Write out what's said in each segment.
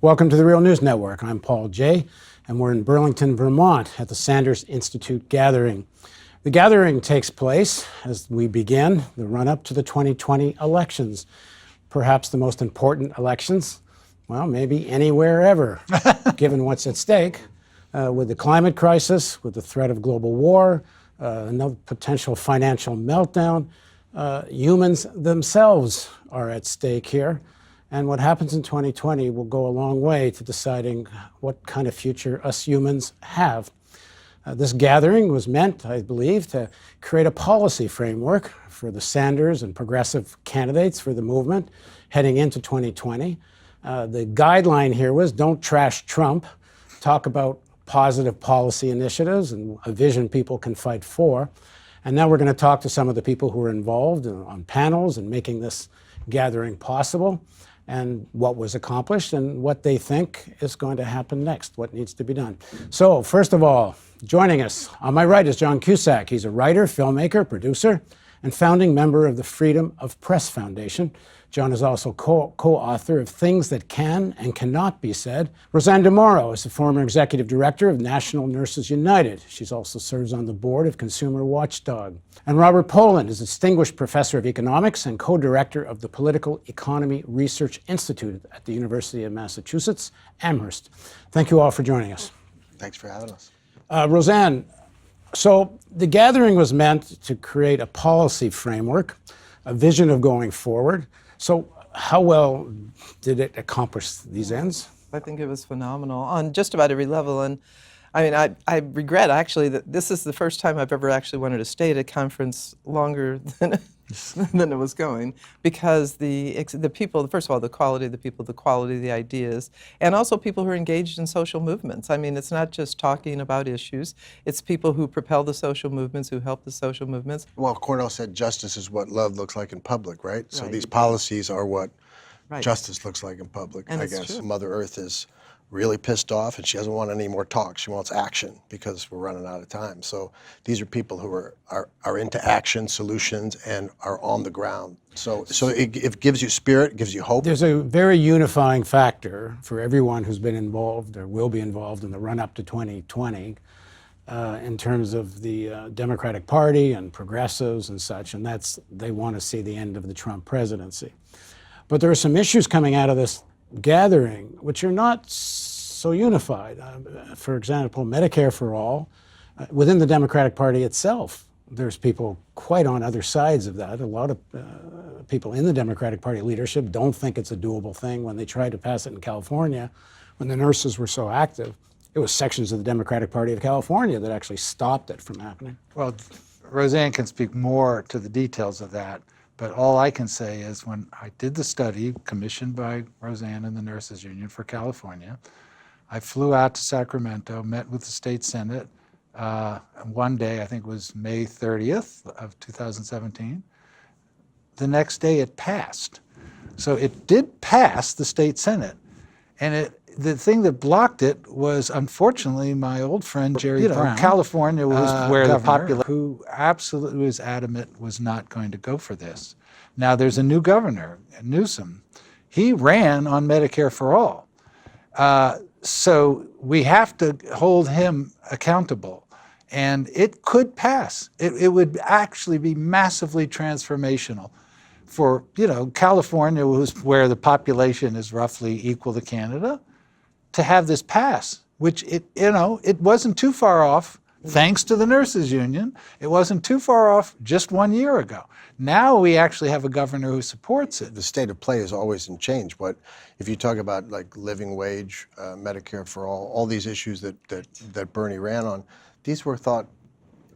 Welcome to the Real News Network. I'm Paul Jay, and we're in Burlington, Vermont at the Sanders Institute Gathering. The gathering takes place as we begin the run-up to the 2020 elections, perhaps the most important elections, well, maybe anywhere ever, given what's at stake, with the climate crisis, with the threat of global war, another potential financial meltdown. Humans themselves are at stake here. And what happens in 2020 will go a long way to deciding what kind of future us humans have. This gathering was meant, I believe, to create a policy framework for the Sanders and progressive candidates for the movement heading into 2020. The guideline here was don't trash Trump, talk about positive policy initiatives and a vision people can fight for. And now we're going to talk to some of the people who are involved on panels and making this gathering possible, and what was accomplished and what they think is going to happen next, what needs to be done. So first of all, joining us on my right is John Cusack. He's a writer, filmmaker, producer, and founding member of the Freedom of Press Foundation. John is also co-author of Things That Can and Cannot Be Said. RoseAnn De Moro is the former executive director of National Nurses United. She also serves on the board of Consumer Watchdog. And Robert Pollin is distinguished professor of economics and co-director of the Political Economy Research Institute at the University of Massachusetts, Amherst. Thank you all for joining us. Thanks for having us. RoseAnn, so the gathering was meant to create a policy framework, a vision of going forward. So how well did it accomplish these ends? I think it was phenomenal on just about every level. And I mean, I regret actually that this is the first time I've ever actually wanted to stay at a conference longer than it was going, because the people, first of all, the quality of the people, the quality of the ideas, and also people who are engaged in social movements. I mean, it's not just talking about issues, it's people who propel the social movements, who help the social movements. Well, Cornell said justice is what love looks like in public, right? So Right. these policies are what Right. justice looks like in public. And I it's guess true. Mother Earth is really pissed off and she doesn't want any more talk. She wants action because we're running out of time. So these are people who are into action, solutions, and are on the ground. So it gives you spirit, it gives you hope. There's a very unifying factor for everyone who's been involved or will be involved in the run-up to 2020 in terms of the Democratic Party and progressives and such, and that's they want to see the end of the Trump presidency. But there are some issues coming out of this gathering which are not so unified. For example, Medicare for all. Within the Democratic Party itself, there's people quite on other sides of that. A lot of people in the Democratic Party leadership don't think it's a doable thing. When they tried to pass it in California, when the nurses were so active, it was sections of the Democratic Party of California that actually stopped it from happening. Well, RoseAnn can speak more to the details of that, but all I can say is when I did the study commissioned by RoseAnn and the Nurses Union for California, I flew out to Sacramento, met with the state Senate one day, I think it was May 30th of 2017. The next day it passed. So it did pass the state Senate. And the thing that blocked it was, unfortunately, my old friend Jerry Brown. California was where the population, who absolutely was adamant was not going to go for this. Now there's a new governor, Newsom. He ran on Medicare for all. So we have to hold him accountable. And it could pass. It would actually be massively transformational for, California, where the population is roughly equal to Canada, to have this pass, which it wasn't too far off, thanks to the Nurses Union. It wasn't too far off just 1 year ago. Now we actually have a governor who supports it. The state of play is always in change, but if you talk about like living wage, Medicare for all these issues that Bernie ran on, these were thought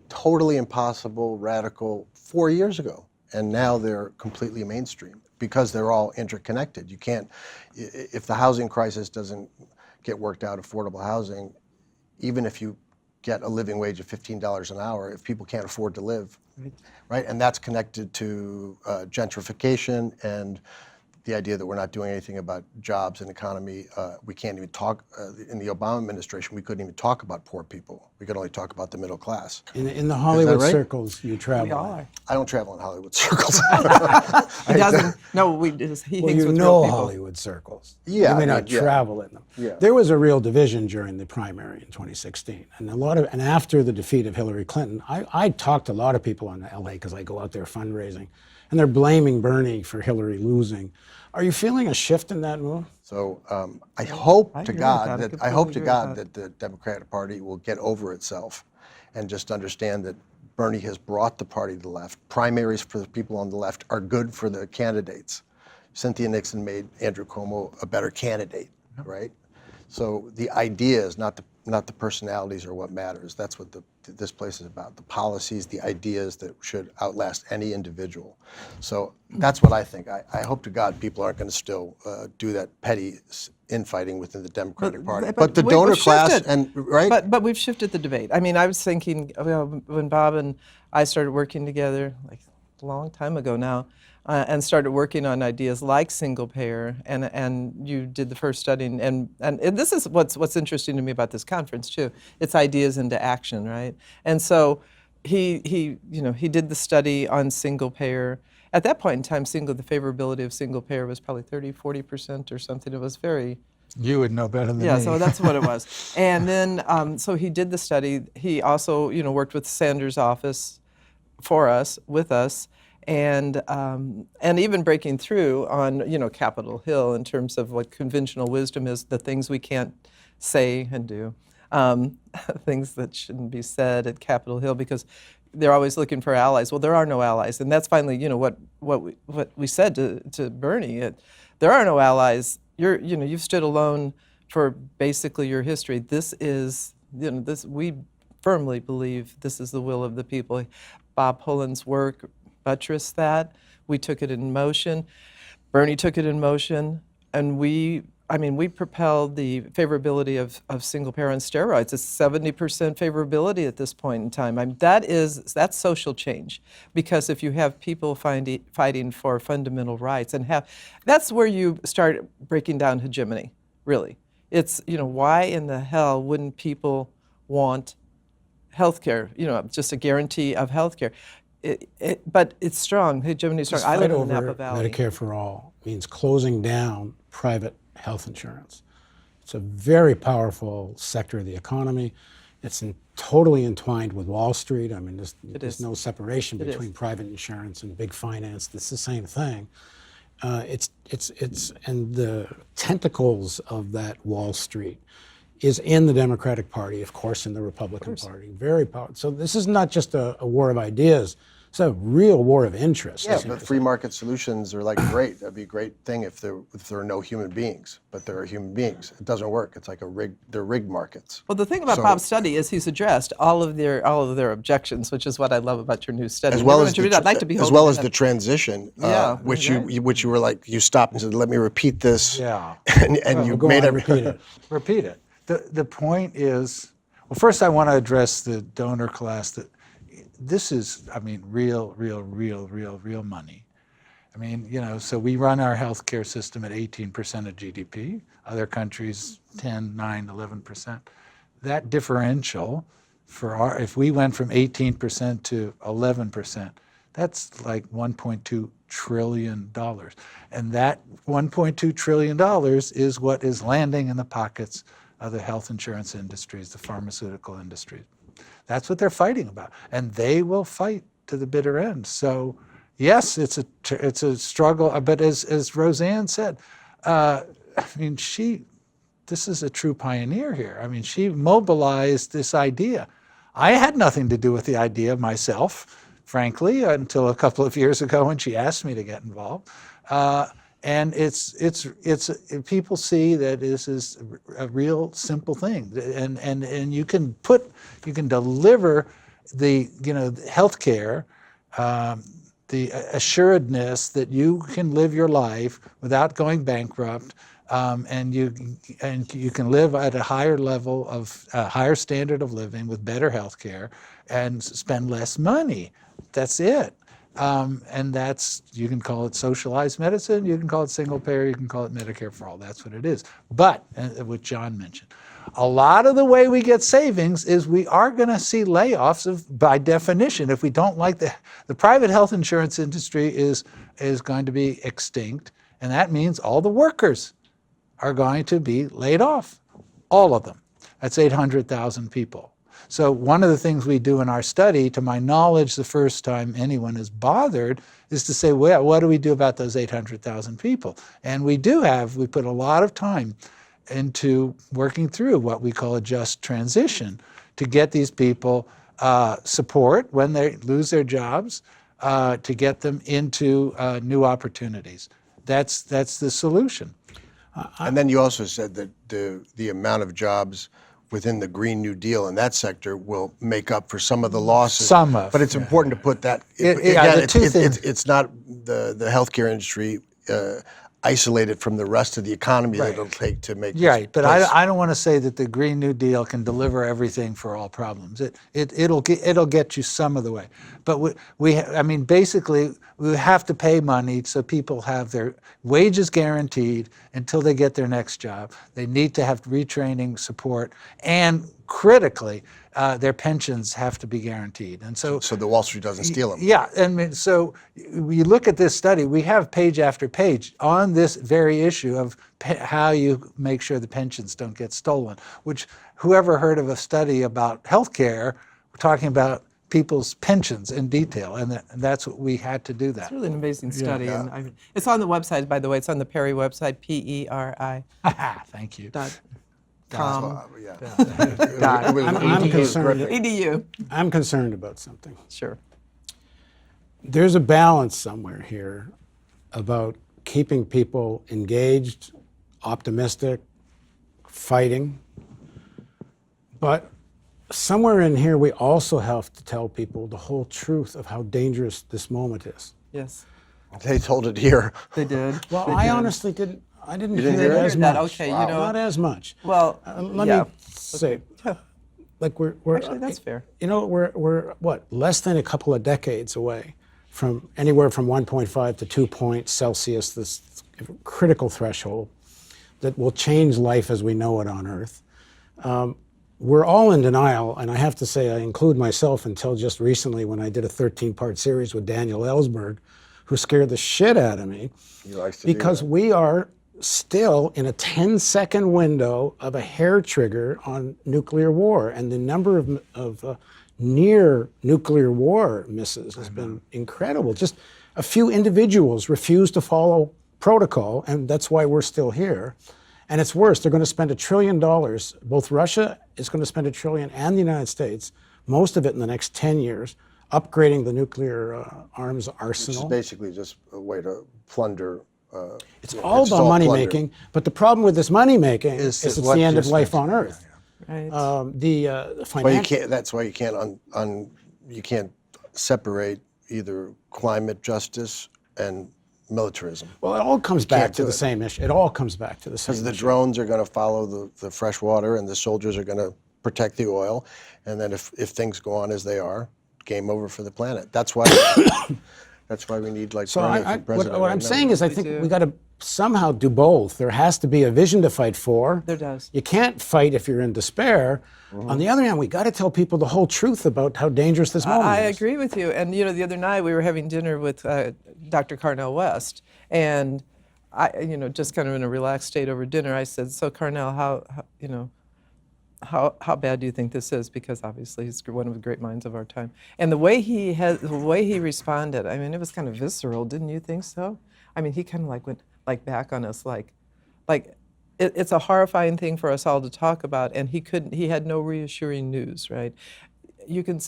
totally impossible, radical 4 years ago. And now they're completely mainstream because they're all interconnected. You can't, if the housing crisis doesn't get worked out, affordable housing, even if you get a living wage of $15 an hour, if people can't afford to live, right? And that's connected to gentrification and the idea that we're not doing anything about jobs and economy. We can't even talk, in the Obama administration, we couldn't even talk about poor people. We could only talk about the middle class. In the Hollywood right? circles you travel. We are. I don't travel in Hollywood circles. He doesn't. No, he Well, hangs you with real know people. Hollywood circles. Yeah, You may I not mean, yeah. travel in them. Yeah. There was a real division during the primary in 2016. And after the defeat of Hillary Clinton, I talked to a lot of people in LA because I go out there fundraising, and they're blaming Bernie for Hillary losing. Are you feeling a shift in that move? So I hope to agree with God that. that I I hope to completely agree with God that the Democratic Party will get over itself and just understand that Bernie has brought the party to the left. Primaries for the people on the left are good for the candidates. Cynthia Nixon made Andrew Cuomo a better candidate, right? So the ideas, not the personalities, are what matters. That's what this place is about. The policies, the ideas that should outlast any individual. So that's what I think. I hope to God people aren't going to still do that petty infighting within the Democratic Party. But the we've donor class, shifted. and right? But we've shifted the debate. I mean, I was thinking when Bob and I started working together, like a long time ago now, and started working on ideas like single payer, and you did the first study, and this is what's interesting to me about this conference too. It's ideas into action, right? And so he did the study on single payer. At that point in time, the favorability of single payer was probably 30-40% or something. It was very You would know better than me. yeah, so that's what it was. And then, so he did the study. He also, worked with Sanders' office for us, with us, and even breaking through on, Capitol Hill in terms of what conventional wisdom is, the things we can't say and do, things that shouldn't be said at Capitol Hill because they're always looking for allies. Well, there are no allies, and that's finally, what we said to Bernie. There are no allies. You've stood alone for basically your history. This is, we firmly believe this is the will of the people. Bob Pollin's work buttressed that. We took it in motion. Bernie took it in motion, and we propelled the favorability of single payer on steroids. It's 70% favorability at this point in time. That's social change, because if you have people fighting for fundamental rights that's where you start breaking down hegemony, really. It's, why in the hell wouldn't people want health care, just a guarantee of health care? But it's strong, hegemony is strong. I live in the Napa Valley. Medicare for all means closing down private health insurance. It's a very powerful sector of the economy. It's totally entwined with Wall Street. I mean, there's no separation between private insurance and big finance. It's the same thing. And the tentacles of that Wall Street is in the Democratic Party, of course, in the Republican Party. Very powerful. So this is not just a war of ideas. It's a real war of interest. Yeah, but free market solutions are like great. That'd be a great thing if there are no human beings, but there are human beings. It doesn't work. It's like they're rigged markets. Well, the thing about Bob's study is he's addressed all of their objections, which is what I love about your new study. As well as I'd like to be the transition, Yeah, which right. you were like, you stopped and said, "Let me repeat this." Yeah. and you Go made on, it repeat it. Repeat it. The point is, well, first I want to address the donor class. That this is, real money. So we run our healthcare system at 18% of GDP. Other countries, 10, 9, 11%. That differential if we went from 18% to 11%, that's like $1.2 trillion. And that $1.2 trillion is what is landing in the pockets of the health insurance industries, the pharmaceutical industries. That's what they're fighting about, and they will fight to the bitter end. So, yes, it's a struggle. But as RoseAnn said, this is a true pioneer here. She mobilized this idea. I had nothing to do with the idea myself, frankly, until a couple of years ago when she asked me to get involved. And people see that this is a real simple thing, and you can deliver the healthcare, the assuredness that you can live your life without going bankrupt, and you can live at a higher level of higher standard of living with better healthcare and spend less money. That's it. And that's, you can call it socialized medicine, you can call it single payer, you can call it Medicare for all. That's what it is. But, what John mentioned, a lot of the way we get savings is we are going to see layoffs by definition. If we don't like the private health insurance industry is going to be extinct, and that means all the workers are going to be laid off, all of them. That's 800,000 people. So one of the things we do in our study, to my knowledge, the first time anyone is bothered, is to say, well, what do we do about those 800,000 people? And we put a lot of time into working through what we call a just transition to get these people support when they lose their jobs, to get them into new opportunities. That's the solution. And then you also said that the amount of jobs within the Green New Deal in that sector will make up for some of the losses. But it's important to put that, it's not the healthcare industry isolated from the rest of the economy that it'll take to make Right, but place. I don't want to say that the Green New Deal can deliver everything for all problems. It'll get you some of the way. But basically, we have to pay money so people have their wages guaranteed until they get their next job. They need to have retraining support, and critically, their pensions have to be guaranteed. And so the Wall Street doesn't steal them. Yeah, so we look at this study, we have page after page on this very issue of how you make sure the pensions don't get stolen, which whoever heard of a study about healthcare, we're talking about people's pensions in detail, and that's what we had to do that. It's really an amazing study. And it's on the website, by the way. It's on the Perry website, PERI. Thank you. .com. I'm concerned. EDU. I'm concerned about something. Sure. There's a balance somewhere here about keeping people engaged, optimistic, fighting. But somewhere in here, we also have to tell people the whole truth of how dangerous this moment is. Yes. They told it here. They did. Well, They I did. honestly didn't. I didn't didn't hear hear as that? much. Okay, you know- Not as much. Well, Let yeah. me say, like we're Actually, that's fair. You know, we're what, less than a couple of decades away from anywhere from 1.5 to 2 points Celsius, this critical threshold that will change life as we know it on Earth. We're all in denial, and I have to say I include myself until just recently when I did a 13-part series with Daniel Ellsberg, who scared the shit out of me because we are still in a 10-second window of a hair trigger on nuclear war, and the number of near nuclear war misses has been incredible. Just a few individuals refuse to follow protocol, and that's why we're still here. And it's worse, they're going to spend $1 trillion. Both Russia is going to spend $1 trillion and the United States, most of it in the next 10 years, upgrading the nuclear arms arsenal. It's basically just a way to plunder. It's all about money making, but the problem with this money making is it's the end of life on Earth. Right. The Well, financial. that's why you can't you can't separate either climate justice and militarism. Well, it all comes back to do the it. same issue. It all comes back to the same Because the issue. drones are going to follow the fresh water, and the soldiers are going to protect the oil. And then if things go on as they are, game over for the planet. That's why that's why we need like So Bernie I, for president. what right I'm now. saying is I We think do. we got to somehow do both. There has to be a vision to fight for. There does. You can't fight if you're in despair. On the other hand, we got to tell people the whole truth about how dangerous this moment I is. agree with you. And you know, the other night we were having dinner with Dr. Carnell West, and I, you know, just kind of in a relaxed state over dinner, I said, "So Carnell, how bad do you think this is?" Because obviously he's one of the great minds of our time. And the way he responded, I mean, it was kind of visceral. Didn't you think so? I mean, he kind of like went like back on us, like. It's a horrifying thing for us all to talk about, and he had no reassuring news, right?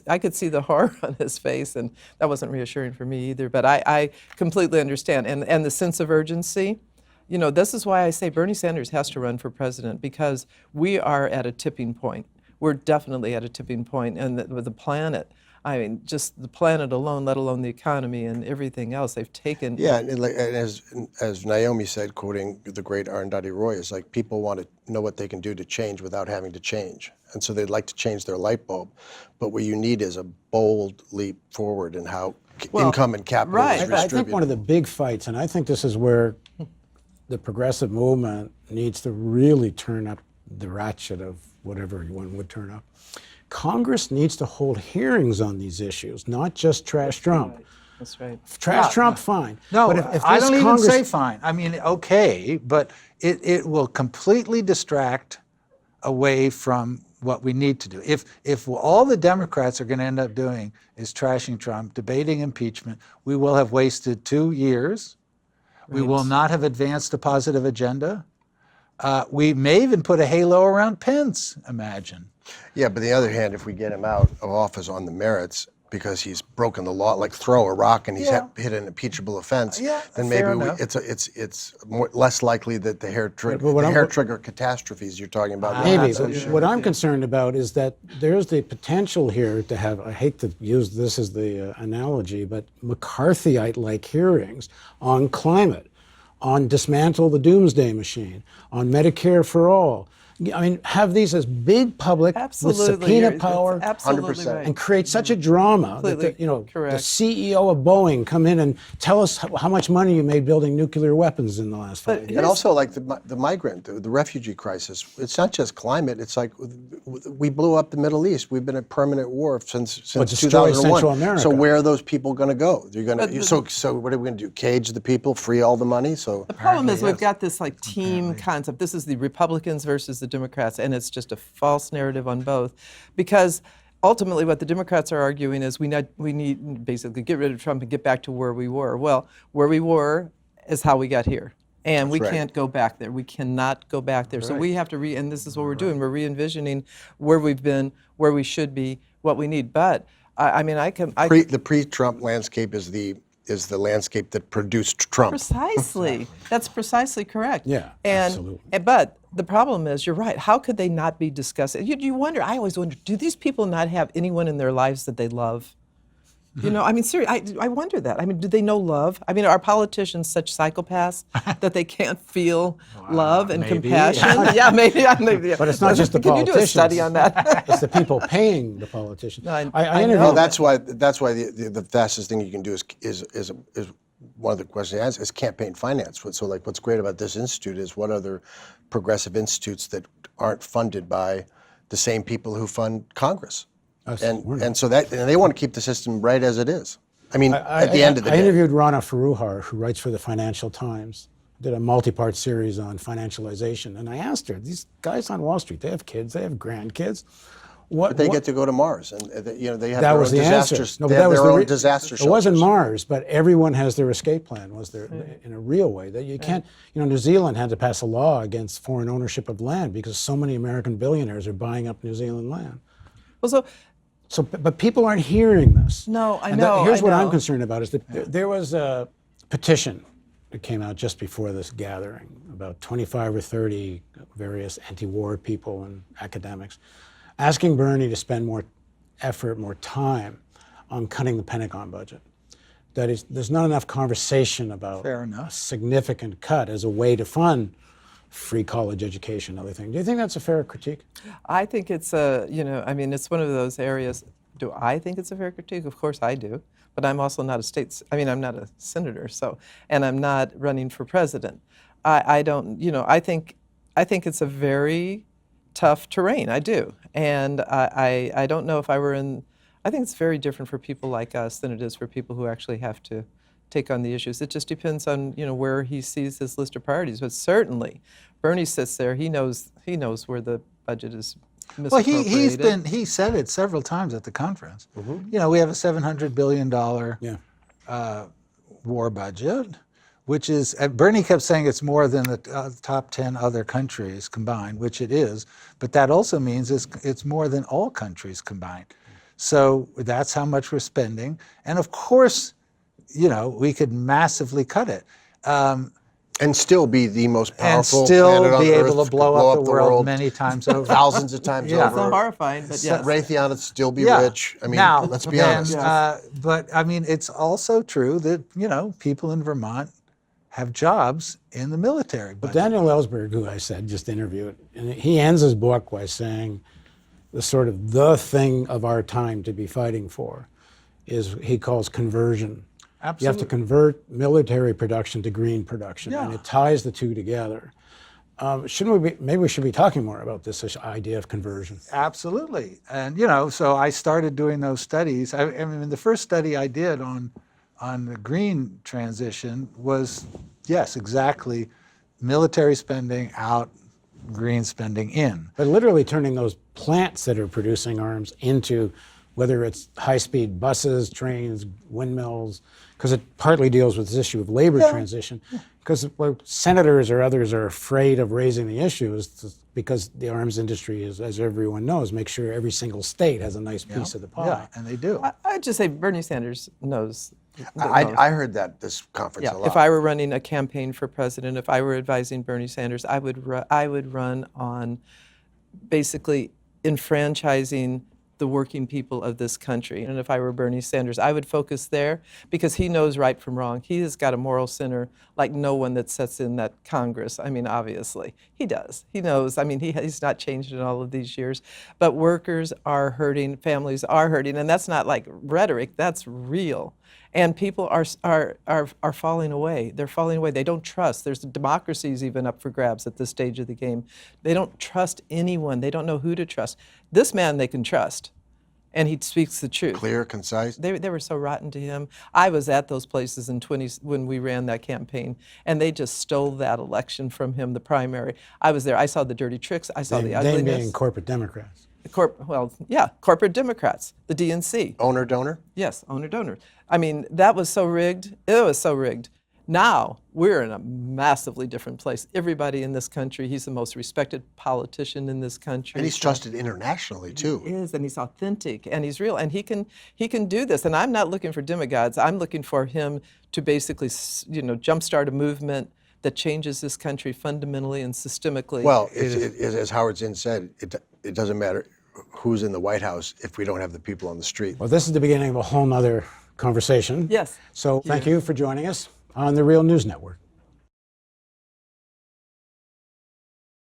I could see the horror on his face, and that wasn't reassuring for me either, but I completely understand. And the sense of urgency, you know, this is why I say Bernie Sanders has to run for president, because we are at a tipping point. We're definitely at a tipping point, and with the planet, I mean, just the planet alone, let alone the economy and everything else, they've taken. Yeah, and as Naomi said, quoting the great Arundhati Roy, is like people want to know what they can do to change without having to change. And so they'd like to change their light bulb. But what you need is a bold leap forward in how income and capital right. is I distributed. think one of the big fights, and I think this is where the progressive movement needs to really turn up the ratchet of whatever one would turn up. Congress needs to hold hearings on these issues, not just trash Trump. That's right. Trash Trump, fine. No, but if I this don't Congress, even say fine. I mean, okay, but it will completely distract away from what we need to do. If all the Democrats are going to end up doing is trashing Trump, debating impeachment, we will have wasted 2 years. We will not have advanced a positive agenda. We may even put a halo around Pence, imagine. Yeah, but on the other hand, if we get him out of office on the merits because he's broken the law, like throw a rock and he's hit an impeachable offense, then fair maybe enough. it's less likely that the hair trigger catastrophes you're talking about. maybe. so But sure. what I'm concerned about is that there's the potential here to have, I hate to use this as the analogy, but McCarthyite-like hearings on climate, on dismantle the doomsday machine, on Medicare for all. I mean, have these as big public Absolutely. with subpoena That's power absolutely 100%. right. and create such a drama that Completely the correct. CEO of Boeing come in and tell us how much money you made building nuclear weapons in the last 5 years. And also, like the migrant, the refugee crisis, it's not just climate. It's like we blew up the Middle East. We've been at permanent war since destroy 2001. Central America. So where are those people going to go? You're going to so what are we going to do? Cage the people, free all the money? So The problem is we've got this like team concept. This is the Republicans versus the Democrats, and it's just a false narrative on both, because ultimately what the Democrats are arguing is we need basically get rid of Trump and get back to where we were. Well, where we were is how we got here. And we That's right. can't go back there. We cannot go back there. So we have to and this is what we're doing. We're re-envisioning where we've been, where we should be, what we need. But the pre-Trump landscape is the landscape that produced Trump. Precisely. That's precisely correct. Yeah, and, absolutely. But the problem is, you're right. How could they not be discussing? You wonder. I always wonder. Do these people not have anyone in their lives that they love? You know, I mean, seriously, I wonder that. I mean, do they know love? I mean, are politicians such psychopaths that they can't feel love and maybe. compassion? Yeah, maybe. But it's not just the Can politicians. you do a study on that? It's the people paying the politicians. No, I interviewed. know. Well, that's why the fastest thing you can do is one of the questions I asked is campaign finance. So like what's great about this institute is what other progressive institutes that aren't funded by the same people who fund Congress. And so they want to keep the system right as it is. I mean, at the end of the day. I interviewed Rana Foroohar, who writes for the Financial Times, did a multi-part series on financialization, and I asked her, these guys on Wall Street, they have kids, they have grandkids. But they get to go to Mars, and they have That their was own the answer. disasters. No, They but that have was their the own re- disaster It wasn't shelters. Mars, but everyone has their escape plan. Was there in a real way that you can't? You know, New Zealand had to pass a law against foreign ownership of land because so many American billionaires are buying up New Zealand land. Well, So, but people aren't hearing this. No, I And know. here's I what I'm know. concerned about: is that there was a petition that came out just before this gathering, about 25 or 30 various anti-war people and academics, asking Bernie to spend more effort, more time on cutting the Pentagon budget. That is, there's not enough conversation about Fair enough. a significant cut as a way to fund free college education and other things. Do you think that's a fair critique? I think it's it's one of those areas. Do I think it's a fair critique? Of course I do. But I'm also not I'm not a senator, and I'm not running for president. I think it's a very tough terrain. I do. And I don't know if I were I think it's very different for people like us than it is for people who actually have to take on the issues. It just depends on where he sees his list of priorities. But certainly, Bernie sits there. He knows where the budget is Well, misappropriated. he said it several times at the conference. You know, we have a $700 billion war budget, which is, Bernie kept saying it's more than the top 10 other countries combined, which it is, but that also means it's more than all countries combined. So that's how much we're spending. And of course, we could massively cut it. And still be the most And powerful still planet on be Earth, able to blow up the world many times over. thousands of times Yeah. It's over. horrifying, but yes. Raytheon would still be Yeah. rich. I mean, Now, let's be then, honest. but I mean, it's also true that, people in Vermont have jobs in the military. But Daniel Ellsberg, who I said just interviewed, and he ends his book by saying the thing of our time to be fighting for is he calls conversion. Absolutely. You have to convert military production to green production, and Yeah. it ties the two together. Shouldn't we be, maybe we should be talking more about this idea of conversion. Absolutely. And, so I started doing those studies. I mean, the first study I did on the green transition was, yes, exactly, military spending out, green spending in. But literally turning those plants that are producing arms into, whether it's high-speed buses, trains, windmills, because it partly deals with this issue of labor transition. Because what senators or others are afraid of raising the issue is because the arms industry is, as everyone knows, make sure every single state has a nice piece of the pie. Yeah, and they do. I'd just say Bernie Sanders knows. I heard that this conference a lot. If I were running a campaign for president, if I were advising Bernie Sanders, I would run on basically enfranchising the working people of this country. And if I were Bernie Sanders, I would focus there because he knows right from wrong. He has got a moral center like no one that sits in that Congress. I mean, obviously, he does. He knows. I mean, he's not changed in all of these years. But workers are hurting, families are hurting, and that's not like rhetoric, that's real. And people are falling away. They're falling away. They don't trust. There's democracies even up for grabs at this stage of the game. They don't trust anyone. They don't know who to trust. This man they can trust, and he speaks the truth. Clear, concise. They were so rotten to him. I was at those places when we ran that campaign, and they just stole that election from him, the primary. I was there. I saw the dirty tricks. I saw the They ugliness. being corporate Democrats. Corporate Democrats, the DNC. Owner, donor? Yes, owner-donor. I mean, that was so rigged. It was so rigged. Now, we're in a massively different place. Everybody in this country, he's the most respected politician in this country. And he's trusted internationally, too. He is, and he's authentic, and he's real, and he can do this. And I'm not looking for demigods. I'm looking for him to basically, jumpstart a movement that changes this country fundamentally and systemically. Well, as Howard Zinn said, it doesn't matter who's in the White House if we don't have the people on the street. Well, this is the beginning of a whole nother conversation. Yes. So thank you for joining us on the Real News Network.